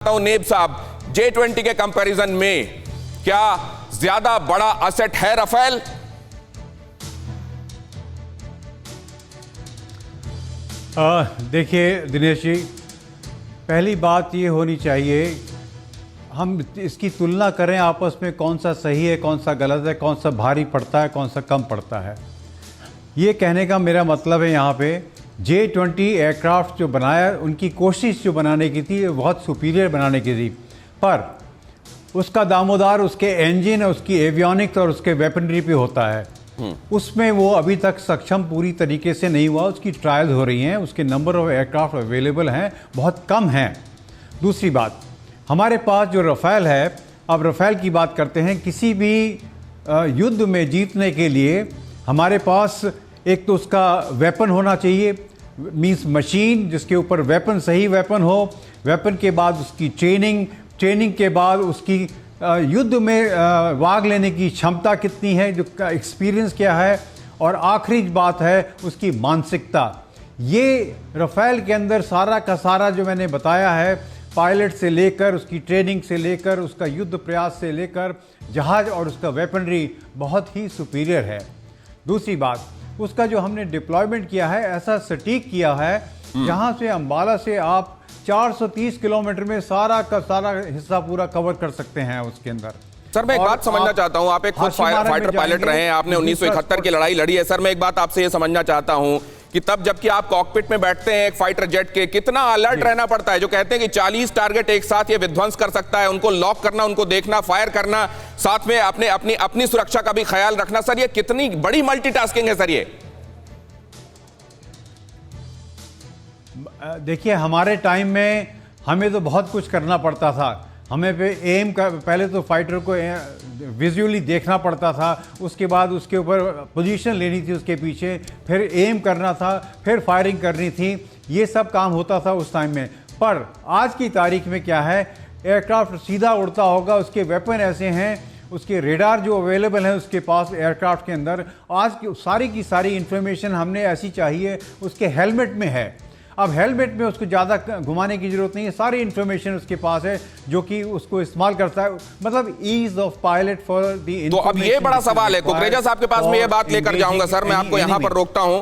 नेब साहब, J20 के कंपैरिजन में क्या ज्यादा बड़ा असेट है राफेल? देखिए दिनेश जी, पहली बात ये होनी चाहिए, हम इसकी तुलना करें आपस में, कौन सा सही है, कौन सा गलत है, कौन सा भारी पड़ता है, कौन सा कम पड़ता है। ये कहने का मेरा मतलब है, यहाँ पे J20 एयरक्राफ्ट जो बनाया, उनकी कोशिश जो बनाने की थी, बहुत सुपीरियर बनाने की थी, पर उसका दामोदार उसके इंजन, उसकी एवियोनिक्स और उसके वेपनरी पे होता है। उसमें वो अभी तक सक्षम पूरी तरीके से नहीं हुआ। उसकी ट्रायल्स हो रही हैं, उसके नंबर ऑफ एयरक्राफ्ट अवेलेबल हैं, बहुत कम हैं। दूसरी बात, हमारे पास जो राफेल है, अब राफेल की बात करते हैं, किसी भी युद्ध में जीतने के लिए हमारे पास एक तो उसका वेपन होना चाहिए, मींस मशीन जिसके ऊपर वेपन, सही वेपन हो, वेपन के बाद उसकी ट्रेनिंग के बाद उसकी युद्ध में भाग लेने की क्षमता कितनी है, जो एक्सपीरियंस क्या है, और आखिरी बात है उसकी मानसिकता। ये राफेल के अंदर सारा का सारा जो मैंने बताया है, पायलट से लेकर, उसकी ट्रेनिंग से लेकर, उसका युद्ध प्रयास से लेकर, जहाज और उसका वेपनरी बहुत ही सुपीरियर है। दूसरी बात, उसका जो हमने डिप्लॉयमेंट किया है, ऐसा सटीक किया है, जहां से अंबाला से आप 430 किलोमीटर में सारा का सारा हिस्सा पूरा कवर कर सकते हैं उसके अंदर। सर मैं एक बात समझना चाहता हूं, आप एक खुद फाइटर पायलट रहे हैं, आपने 1971 की लड़ाई लड़ी है। सर मैं एक बात आपसे ये समझना चाहता हूं कि तब जबकि आप कॉकपिट में बैठते हैं एक फाइटर जेट के, कितना अलर्ट रहना पड़ता है। जो कहते हैं कि 40 टारगेट एक साथ ये विध्वंस कर सकता है, उनको लॉक करना, उनको देखना, फायर करना, साथ में अपनी सुरक्षा का भी ख्याल रखना। सर ये कितनी बड़ी मल्टीटास्किंग है सर ये? देखिए, हमारे टाइम में हमें तो बहुत कुछ करना पड़ता था। हमें पे एम का, पहले तो फाइटर को विजुअली देखना पड़ता था, उसके बाद उसके ऊपर पोजीशन लेनी थी उसके पीछे, फिर एम करना था, फिर फायरिंग करनी थी। ये सब काम होता था उस टाइम में। पर आज की तारीख में क्या है, एयरक्राफ्ट सीधा उड़ता होगा, उसके वेपन ऐसे हैं, उसके रेडार जो अवेलेबल है उसके पास एयरक्राफ्ट के अंदर, आज की सारी इंफॉर्मेशन हमने ऐसी चाहिए उसके हेलमेट में है। अब हेलमेट में उसको ज़्यादा घुमाने की जरूरत नहीं है, सारी इन्फॉर्मेशन उसके पास है जो कि उसको इस्तेमाल करता है, मतलब ease of pilot for the. तो अब ये बड़ा सवाल है, कुकरेजा साहब के पास मैं ये बात लेकर जाऊंगा। सर मैं आपको यहां पर रोकता हूं।